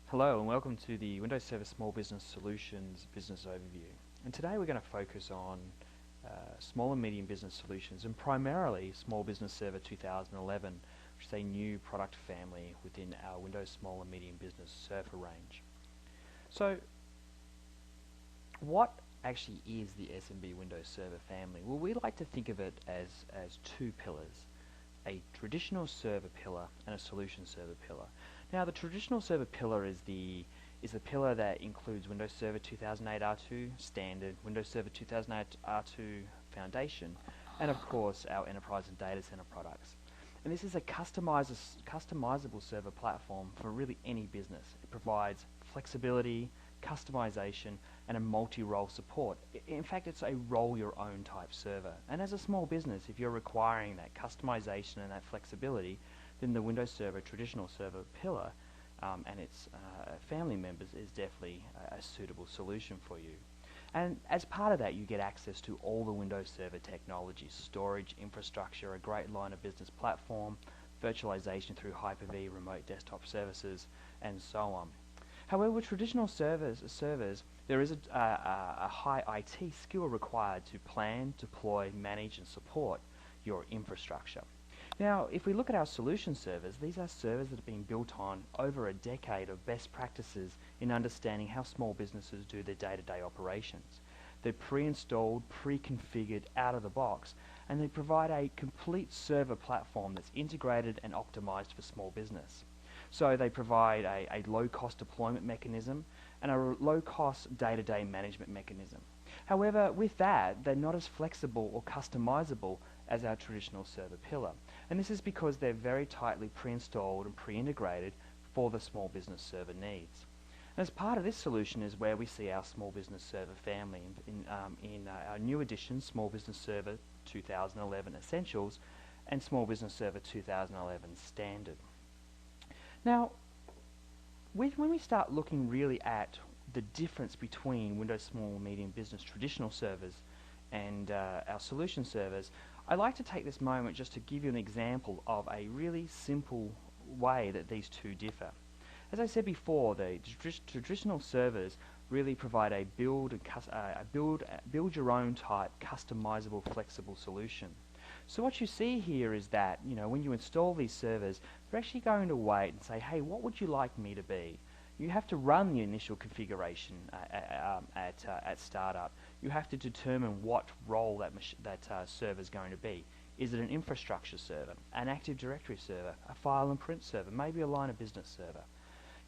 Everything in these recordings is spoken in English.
Hello and welcome to the Windows Server Small Business Solutions business overview. And today we're going to focus on small and medium business solutions and primarily Small Business Server 2011, which is a new product family within our Windows Small and Medium Business Server range. So what actually is the SMB Windows Server family? Well, we like to think of it as two pillars, a traditional server pillar and a solution server pillar. Now, the traditional server pillar is the pillar that includes Windows Server 2008 R2 Standard, Windows Server 2008 R2 Foundation, and of course our enterprise and data center products. And this is a customizable server platform for really any business. It provides flexibility, customization, and a multi-role support. In fact, it's a roll-your-own type server. And as a small business, if you're requiring that customization and that flexibility, then the Windows Server traditional server pillar and its family members is definitely a suitable solution for you. And as part of that, you get access to all the Windows Server technologies: storage, infrastructure, a great line of business platform, virtualization through Hyper-V, remote desktop services, and so on. However, with traditional servers, there is a high IT skill required to plan, deploy, manage, and support your infrastructure. Now, if we look at our solution servers, these are servers that have been built on over a decade of best practices in understanding how small businesses do their day-to-day operations. They're pre-installed, pre-configured out of the box, and they provide a complete server platform that's integrated and optimized for small business. So they provide a low-cost deployment mechanism and a low-cost day-to-day management mechanism. However, with that, they're not as flexible or customizable as our traditional server pillar. And this is because they're very tightly pre-installed and pre-integrated for the small business server needs. And as part of this solution is where we see our small business server family in our new edition, Small Business Server 2011 Essentials and Small Business Server 2011 Standard. Now, when we start looking really at the difference between Windows Small and Medium Business traditional servers and our solution servers, I'd like to take this moment just to give you an example of a really simple way that these two differ. As I said before, the traditional servers really provide a build your own type, customizable, flexible solution. So what you see here is that, when you install these servers, they're actually going to wait and say, hey, what would you like me to be? You have to run the initial configuration at startup. You have to determine what role that server is going to be. Is it an infrastructure server, an Active Directory server, a file and print server, maybe a line of business server?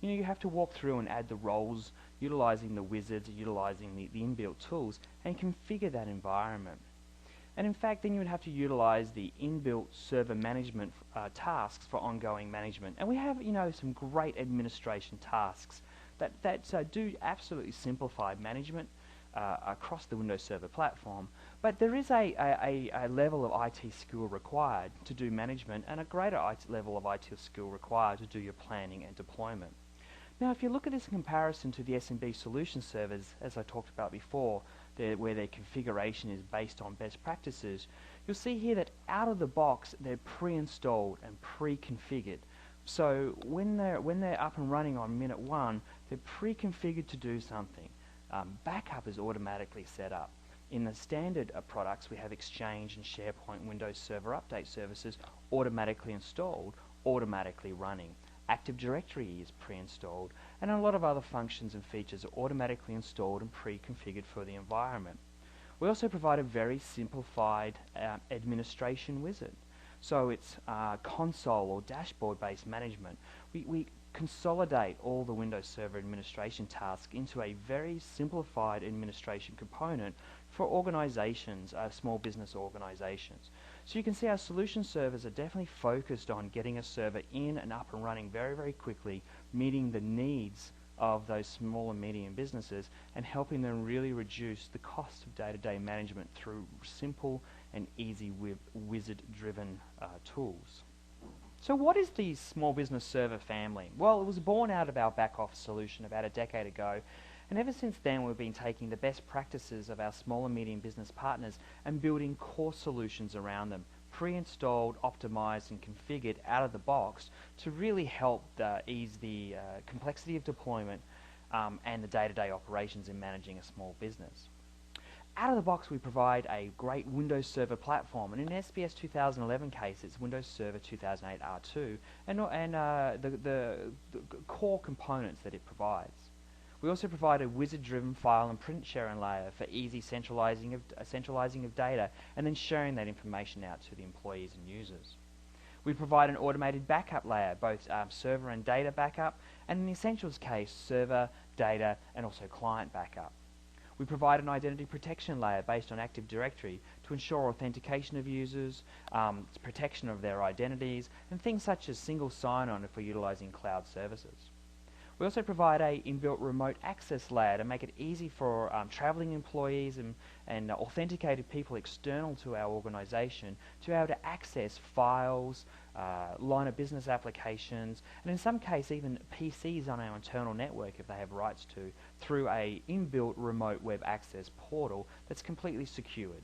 You have to walk through and add the roles, utilizing the wizards, utilizing the inbuilt tools, and configure that environment. And in fact, then you would have to utilize the inbuilt server management tasks for ongoing management. And we have, some great administration tasks that do absolutely simplify management across the Windows Server platform. But there is a level of IT skill required to do management and a greater level of IT skill required to do your planning and deployment. Now, if you look at this in comparison to the SMB solution servers, as I talked about before, where their configuration is based on best practices, you'll see here that out of the box, they're pre-installed and pre-configured. So when they're up and running on minute one, they're pre-configured to do something. Backup is automatically set up. In the standard products, we have Exchange and SharePoint Windows Server Update services automatically installed, automatically running. Active Directory is pre-installed, and a lot of other functions and features are automatically installed and pre-configured for the environment. We also provide a very simplified administration wizard. So it's console or dashboard-based management. We consolidate all the Windows Server administration tasks into a very simplified administration component for organizations, small business organizations. So you can see our solution servers are definitely focused on getting a server in and up and running very, very quickly, meeting the needs of those small and medium businesses and helping them really reduce the cost of day-to-day management through simple and easy wizard-driven tools. So what is the small business server family? Well, it was born out of our back-office solution about a decade ago, and ever since then we've been taking the best practices of our small and medium business partners and building core solutions around them, pre-installed, optimized and configured out of the box to really help ease the complexity of deployment and the day-to-day operations in managing a small business. Out of the box, we provide a great Windows Server platform, and in SBS 2011 case, it's Windows Server 2008 R2, and the core components that it provides. We also provide a wizard-driven file and print sharing layer for easy centralizing of data, and then sharing that information out to the employees and users. We provide an automated backup layer, both server and data backup, and in the Essentials case, server, data, and also client backup. We provide an identity protection layer based on Active Directory to ensure authentication of users, protection of their identities, and things such as single sign-on if we're utilizing cloud services. We also provide a inbuilt remote access layer to make it easy for traveling employees and authenticated people external to our organization to be able to access files, line of business applications, and in some cases even PCs on our internal network if they have rights to, through a inbuilt remote web access portal that's completely secured.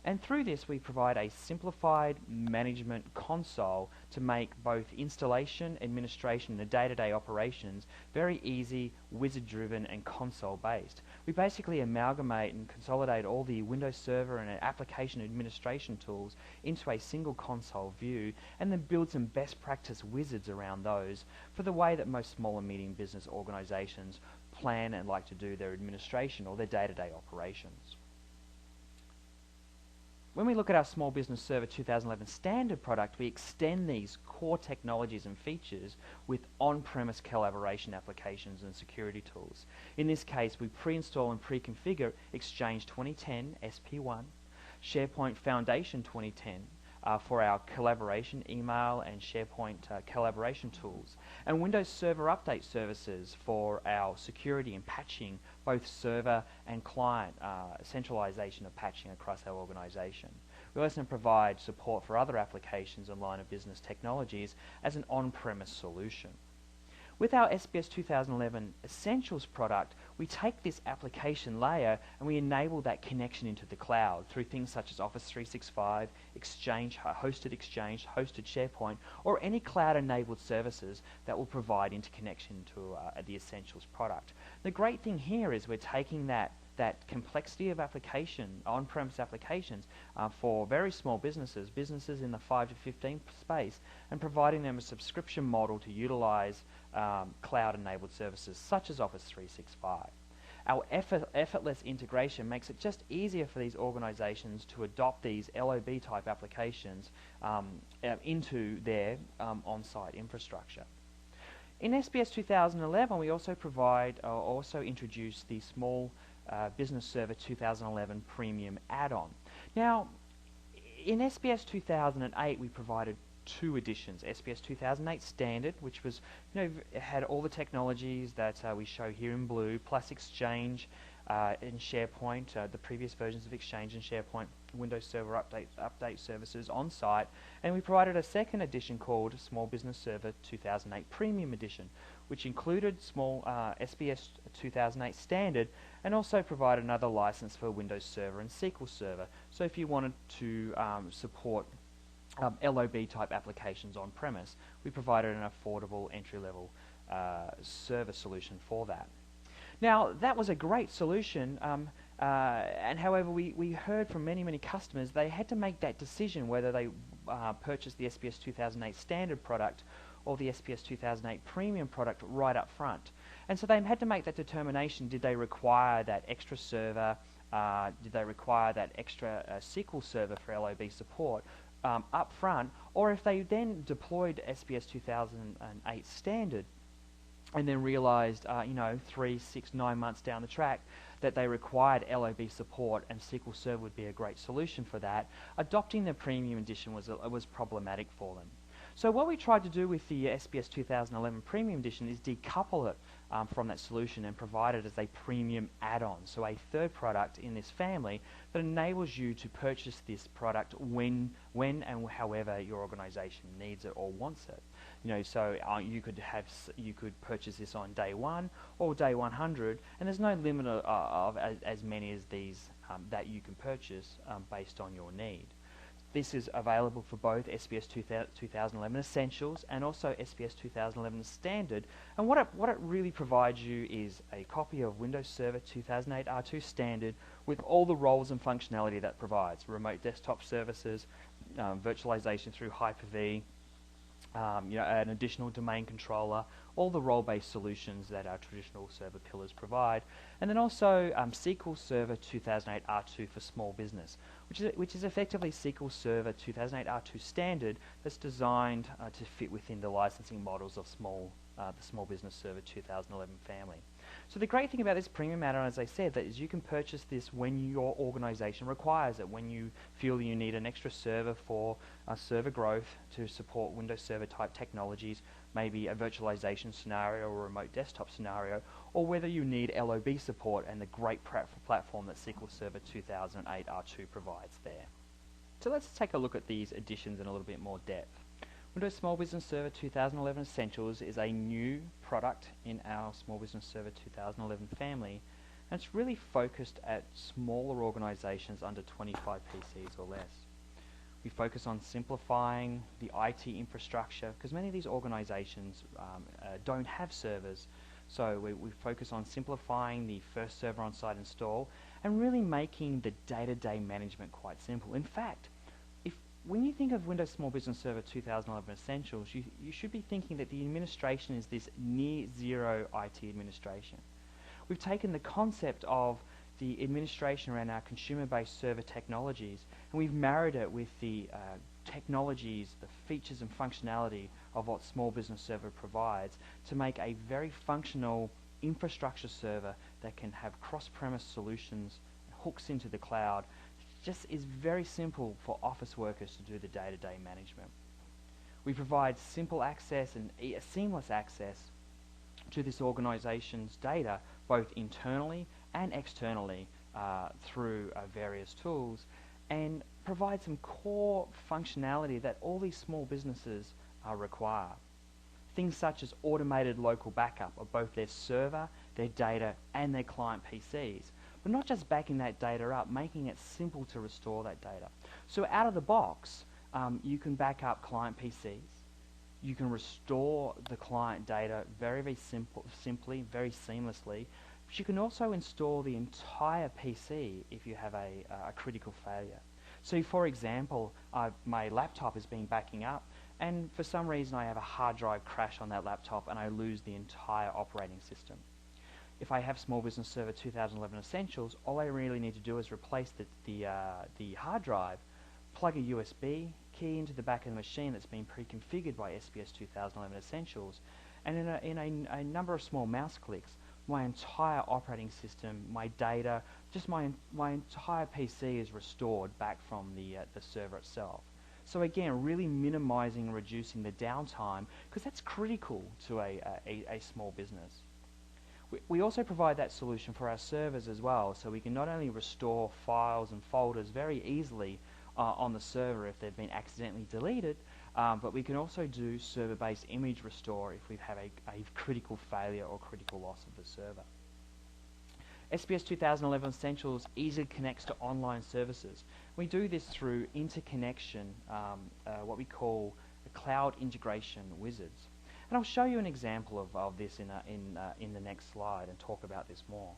And through this, we provide a simplified management console to make both installation, administration, and day-to-day operations very easy, wizard-driven, and console-based. We basically amalgamate and consolidate all the Windows Server and application administration tools into a single console view, and then build some best practice wizards around those for the way that most small and medium business organizations plan and like to do their administration or their day-to-day operations. When we look at our Small Business Server 2011 standard product, we extend these core technologies and features with on-premise collaboration applications and security tools. In this case, we pre-install and pre-configure Exchange 2010 SP1, SharePoint Foundation 2010 for our collaboration, email and SharePoint collaboration tools, and Windows Server Update services for our security and patching, both server and client centralization of patching across our organization. We also provide support for other applications and line of business technologies as an on-premise solution. With our SBS 2011 Essentials product, we take this application layer and we enable that connection into the cloud through things such as Office 365, Exchange, hosted SharePoint, or any cloud-enabled services that will provide interconnection to the Essentials product. The great thing here is we're taking that complexity of application, on-premise applications for very small businesses in the 5 to 15 space, and providing them a subscription model to utilize cloud-enabled services such as Office 365. Our effortless integration makes it just easier for these organizations to adopt these LOB type applications into their on-site infrastructure. In SBS 2011, we also introduce the Small Business Server 2011 Premium add-on. Now, in SBS 2008, we provided two editions: SBS 2008 Standard, which was, had all the technologies that we show here in blue, plus Exchange and SharePoint, the previous versions of Exchange and SharePoint, Windows Server update services on site, and we provided a second edition called Small Business Server 2008 Premium Edition, which included SBS 2008 Standard and also provided another license for Windows Server and SQL Server. So if you wanted to support LOB type applications on premise, we provided an affordable entry-level server solution for that. Now, that was a great solution, and however, we heard from many customers they had to make that decision whether they purchased the SBS 2008 Standard product or the SBS 2008 Premium product right up front. And so they had to make that determination: did they require that extra server, did they require that extra SQL server for LOB support up front, or if they then deployed SBS 2008 Standard and then realized, 3, 6, 9 months down the track that they required LOB support and SQL Server would be a great solution for that, adopting the Premium Edition was problematic for them. So what we tried to do with the SBS 2011 Premium Edition is decouple it from that solution and provide it as a premium add-on, so a third product in this family that enables you to purchase this product when and however your organization needs it or wants it. So you could purchase this on day 1 or day 100, and there's no limit of as many as these that you can purchase based on your need. This is available for both SPS 2011 Essentials and also SPS 2011 Standard. And what it really provides you is a copy of Windows Server 2008 R2 Standard with all the roles and functionality that provides. Remote desktop services, virtualization through Hyper-V, an additional domain controller, all the role-based solutions that our traditional server pillars provide, and then also SQL Server 2008 R2 for small business, which is effectively SQL Server 2008 R2 Standard that's designed to fit within the licensing models of the Small Business Server 2011 family. So the great thing about this premium add-on, as I said, that is you can purchase this when your organization requires it, when you feel you need an extra server for server growth to support Windows Server type technologies, maybe a virtualization scenario or a remote desktop scenario, or whether you need LOB support and the great platform that SQL Server 2008 R2 provides there. So let's take a look at these additions in a little bit more depth. Windows Small Business Server 2011 Essentials is a new product in our Small Business Server 2011 family, and it's really focused at smaller organizations under 25 PCs or less. We focus on simplifying the IT infrastructure because many of these organizations don't have servers, so we focus on simplifying the first server on-site install and really making the day-to-day management quite simple. In fact, when you think of Windows Small Business Server 2011 Essentials, you should be thinking that the administration is this near zero IT administration. We've taken the concept of the administration around our consumer-based server technologies and we've married it with the technologies, the features and functionality of what Small Business Server provides to make a very functional infrastructure server that can have cross-premise solutions, hooks into the cloud. Just is very simple for office workers to do the day-to-day management. We provide simple access and seamless access to this organization's data both internally and externally through various tools, and provide some core functionality that all these small businesses require. Things such as automated local backup of both their server, their data and their client PCs. But not just backing that data up, making it simple to restore that data. So out of the box, you can back up client PCs. You can restore the client data very simply, very seamlessly. But you can also install the entire PC if you have a critical failure. So for example, my laptop has been backing up, and for some reason I have a hard drive crash on that laptop and I lose the entire operating system. If I have Small Business Server 2011 Essentials, all I really need to do is replace the hard drive, plug a USB key into the back of the machine that's been pre-configured by SPS 2011 Essentials, and in a number of small mouse clicks, my entire operating system, my data, just my entire PC is restored back from the server itself. So again, really minimizing and reducing the downtime, because that's critical to a small business. We also provide that solution for our servers as well, so we can not only restore files and folders very easily on the server if they've been accidentally deleted, but we can also do server-based image restore if we have a critical failure or critical loss of the server. SPS 2011 Essentials easily connects to online services. We do this through interconnection, what we call cloud integration wizards. And I'll show you an example of this in the next slide and talk about this more.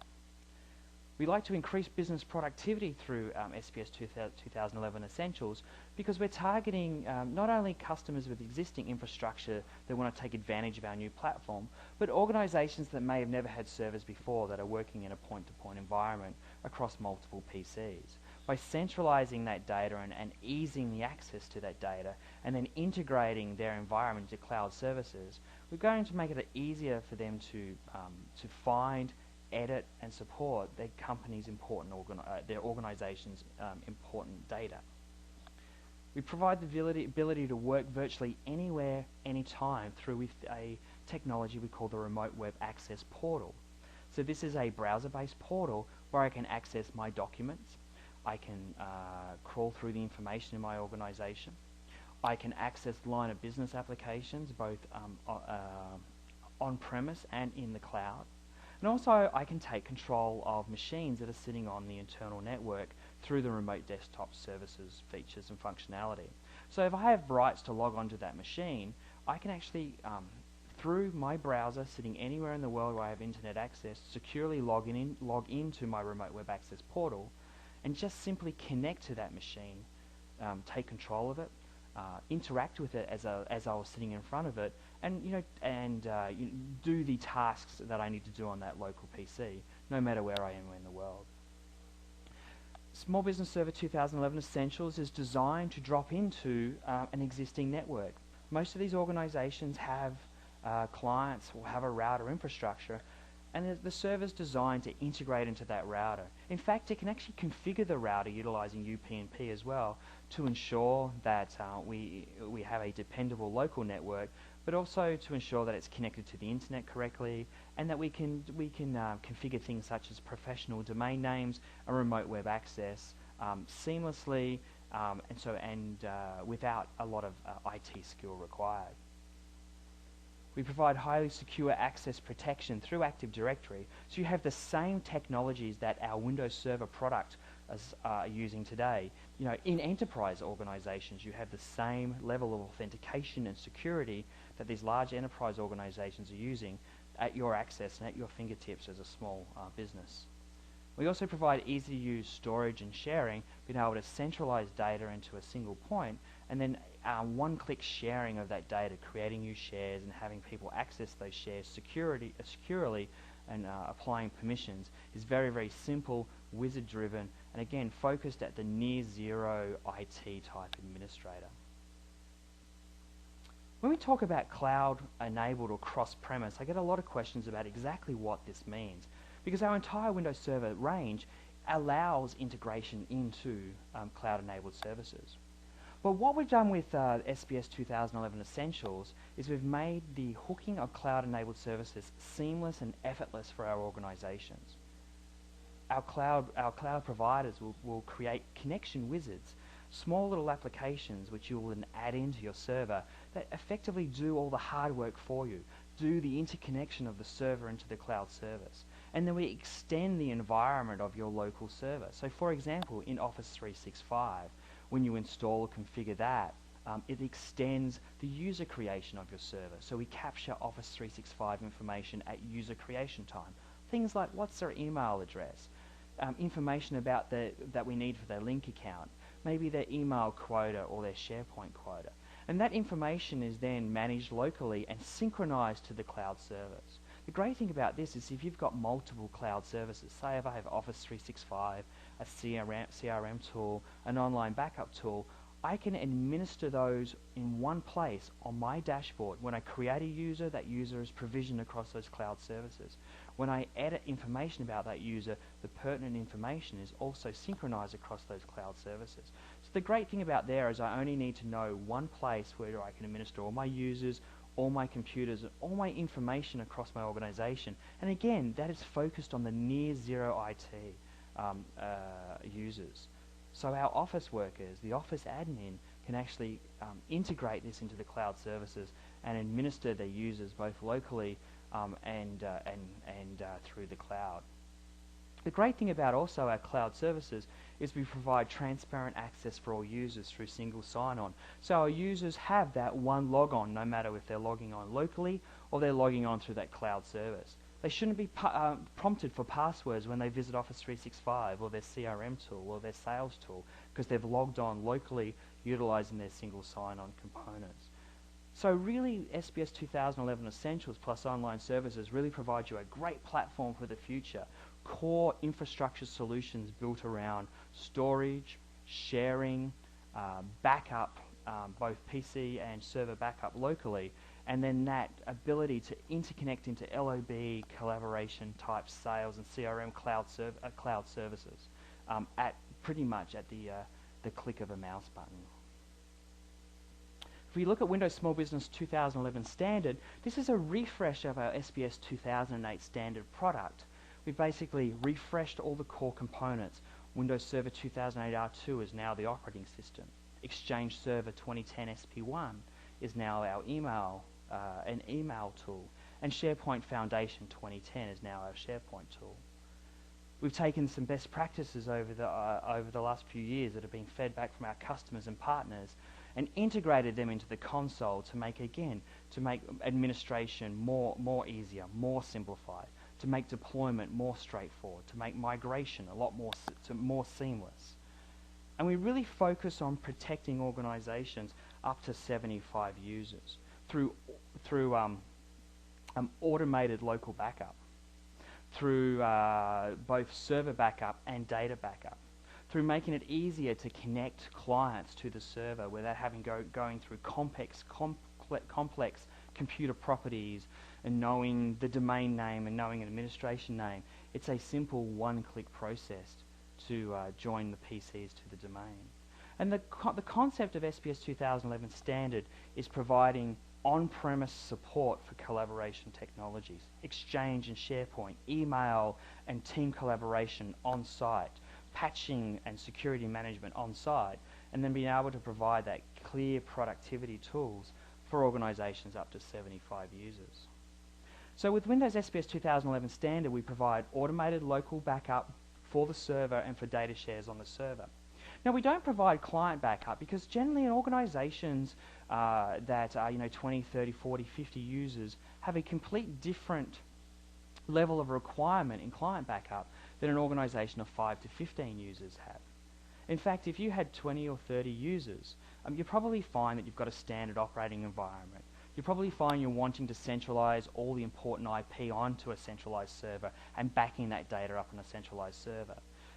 We like to increase business productivity through SPS 2011 Essentials because we're targeting not only customers with existing infrastructure that want to take advantage of our new platform, but organizations that may have never had servers before that are working in a point-to-point environment across multiple PCs. By centralizing that data and easing the access to that data and then integrating their environment into cloud services, we're going to make it easier for them to find, edit and support their company's important their organization's important data. We provide the ability to work virtually anywhere, anytime through with a technology we call the Remote Web Access Portal. So this is a browser-based portal where I can access my documents, I can crawl through the information in my organization, I can access line of business applications both on-premise and in the cloud. And also I can take control of machines that are sitting on the internal network through the remote desktop services, features and functionality. So if I have rights to log onto that machine, I can actually, through my browser, sitting anywhere in the world where I have internet access, securely log into my remote web access portal and just simply connect to that machine, take control of it, interact with it as I was sitting in front of it, and do the tasks that I need to do on that local PC, no matter where I am in the world. Small Business Server 2011 Essentials is designed to drop into an existing network. Most of these organizations have clients or have a router infrastructure, and the server is designed to integrate into that router. In fact, it can actually configure the router utilizing UPnP as well to ensure that we have a dependable local network, but also to ensure that it's connected to the internet correctly, and that we can configure things such as professional domain names and remote web access seamlessly, and without a lot of IT skill required. We provide highly secure access protection through Active Directory, so you have the same technologies that our Windows Server product are using today. In enterprise organizations, you have the same level of authentication and security that these large enterprise organizations are using at your access and at your fingertips as a small business. We also provide easy-to-use storage and sharing, being able to centralize data into a single point, and then one-click sharing of that data, creating new shares and having people access those shares securely and applying permissions is very, very simple, wizard-driven, and again focused at the near-zero IT type administrator. When we talk about cloud-enabled or cross-premise, I get a lot of questions about exactly what this means, because our entire Windows Server range allows integration into cloud-enabled services. But what we've done with SBS 2011 Essentials is we've made the hooking of cloud-enabled services seamless and effortless for our organizations. Our cloud providers will create connection wizards, small little applications which you will then add into your server that effectively do all the hard work for you, do the interconnection of the server into the cloud service. And then we extend the environment of your local server. So for example, in Office 365, when you install or configure that, it extends the user creation of your server. So we capture Office 365 information at user creation time. Things like what's their email address, information about that we need for their link account, maybe their email quota or their SharePoint quota. And that information is then managed locally and synchronized to the cloud service. The great thing about this is if you've got multiple cloud services, say if I have Office 365, a CRM tool, an online backup tool, I can administer those in one place on my dashboard. When I create a user, that user is provisioned across those cloud services. When I edit information about that user, the pertinent information is also synchronized across those cloud services. So the great thing about there is I only need to know one place where I can administer all my users, all my computers, and all my information across my organization. And again, that is focused on the near-zero IT users. So our office workers, the office admin, can actually integrate this into the cloud services and administer their users both locally and through the cloud. The great thing about also our cloud services is we provide transparent access for all users through single sign-on. So our users have that one log-on, no matter if they're logging on locally or they're logging on through that cloud service. They shouldn't be prompted for passwords when they visit Office 365 or their CRM tool or their sales tool, because they've logged on locally utilizing their single sign-on components. So really, SBS 2011 Essentials plus online services really provide you a great platform for the future. Core infrastructure solutions built around storage, sharing, backup, both PC and server backup locally, and then that ability to interconnect into LOB, collaboration type sales and CRM cloud services at pretty much at the click of a mouse button. If we look at Windows Small Business 2011 Standard, this is a refresh of our SBS 2008 Standard product. We've basically refreshed all the core components. Windows Server 2008 R2 is now the operating system. Exchange Server 2010 SP1 is now our an email tool. And SharePoint Foundation 2010 is now our SharePoint tool. We've taken some best practices over the last few years that have been fed back from our customers and partners and integrated them into the console to make administration more easier, more simplified, to make deployment more straightforward, to make migration a lot more seamless. And we really focus on protecting organizations up to 75 users through automated local backup, through both server backup and data backup, through making it easier to connect clients to the server without having going through complex computer properties and knowing the domain name and knowing an administration name. It's a simple one-click process to join the PCs to the domain. And the concept of SPS 2011 standard is providing on-premise support for collaboration technologies, Exchange and SharePoint, email and team collaboration on-site, patching and security management on-site, and then being able to provide that clear productivity tools for organizations up to 75 users. So with Windows SPS 2011 Standard, we provide automated local backup for the server and for data shares on the server. Now, we don't provide client backup because generally in organizations that are 20, 30, 40, 50 users have a complete different level of requirement in client backup than an organization of 5 to 15 users have. In fact, if you had 20 or 30 users, you probably find that you've got a standard operating environment. You probably find you're wanting to centralize all the important IP onto a centralized server and backing that data up on a centralized server.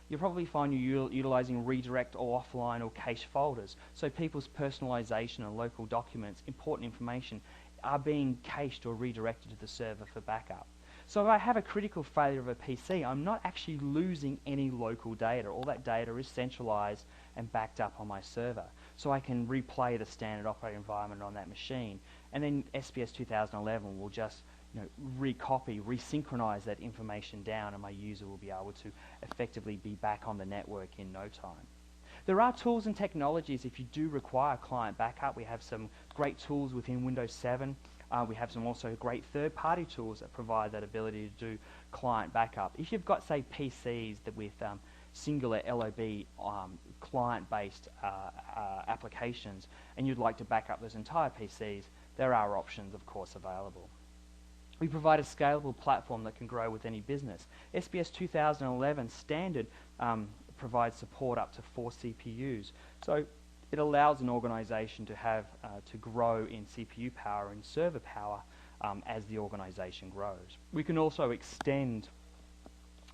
You'll probably find you're utilizing redirect or offline or cache folders, so people's personalization and local documents, important information, are being cached or redirected to the server for backup. So if I have a critical failure of a PC, I'm not actually losing any local data. All that data is centralized and backed up on my server. So I can replay the standard operating environment on that machine. And then SPS 2011 will just recopy, resynchronize that information down, and my user will be able to effectively be back on the network in no time. There are tools and technologies if you do require client backup. We have some great tools within Windows 7. We have some also great third-party tools that provide that ability to do client backup. If you've got, say, PCs that with singular LOB client-based applications and you'd like to back up those entire PCs, there are options, of course, available. We provide a scalable platform that can grow with any business. SPS 2011 Standard provides support up to 4 CPUs. So it allows an organization to have to grow in CPU power and server power as the organization grows. We can also extend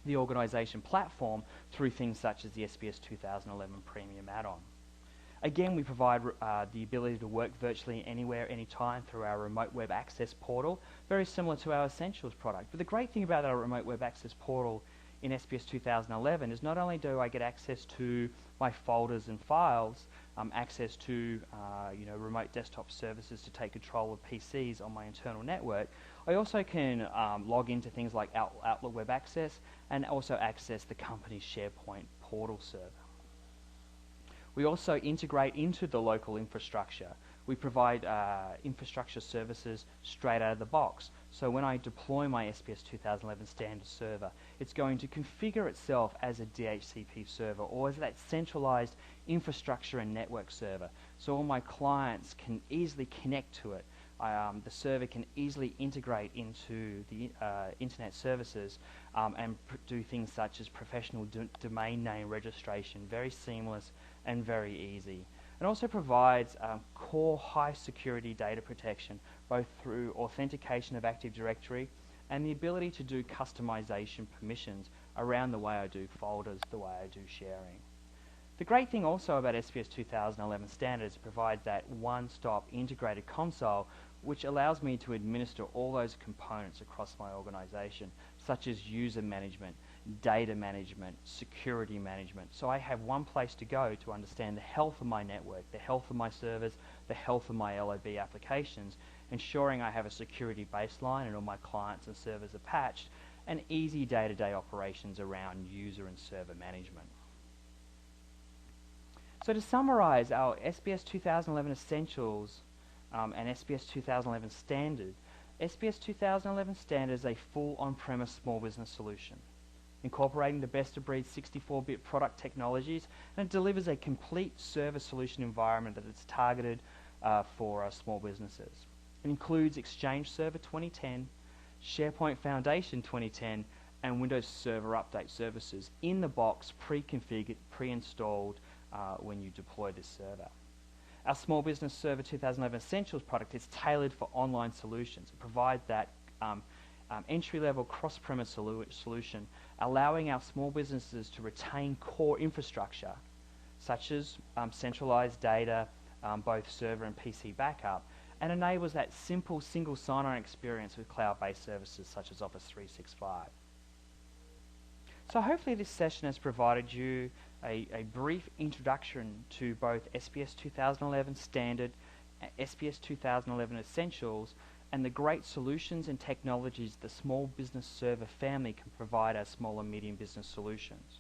the organization platform through things such as the SPS 2011 Premium add-on. Again, we provide the ability to work virtually anywhere, anytime through our Remote Web Access portal, very similar to our Essentials product. But the great thing about our Remote Web Access portal in SPS 2011 is not only do I get access to my folders and files, access to remote desktop services to take control of PCs on my internal network, I also can log into things like Outlook Web Access and also access the company's SharePoint portal server. We also integrate into the local infrastructure. We provide infrastructure services straight out of the box. So when I deploy my SPS 2011 standard server, it's going to configure itself as a DHCP server or as that centralized infrastructure and network server. So all my clients can easily connect to it. The server can easily integrate into the internet services and do things such as professional domain name registration, very seamless and very easy. It also provides core high security data protection, both through authentication of Active Directory and the ability to do customization permissions around the way I do folders, the way I do sharing. The great thing also about SPS 2011 standards is it provides that one-stop integrated console which allows me to administer all those components across my organization, such as user management, data management, security management. So I have one place to go to understand the health of my network, the health of my servers, the health of my LOB applications, ensuring I have a security baseline and all my clients and servers are patched, and easy day-to-day operations around user and server management. So to summarize our SPS 2011 Essentials and SPS 2011 Standard, SPS 2011 Standard is a full on-premise small business solution. incorporating the best-of-breed 64-bit product technologies, and it delivers a complete server solution environment that is targeted for small businesses. It includes Exchange Server 2010, SharePoint Foundation 2010, and Windows Server Update services in the box, pre-configured, pre-installed when you deploy this server. Our Small Business Server 2011 Essentials product is tailored for online solutions. It provides that entry-level cross-premise solution, allowing our small businesses to retain core infrastructure, such as centralized data, both server and PC backup, and enables that simple single sign-on experience with cloud-based services such as Office 365. So hopefully this session has provided you a brief introduction to both SPS 2011 Standard, SPS 2011 Essentials, and the great solutions and technologies the Small Business Server family can provide our small and medium business solutions.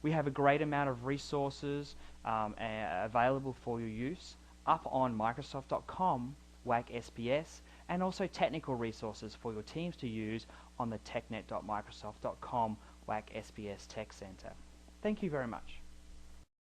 We have a great amount of resources available for your use up on Microsoft.com/SPS, and also technical resources for your teams to use on the technet.microsoft.com/SPS Tech Center. Thank you very much.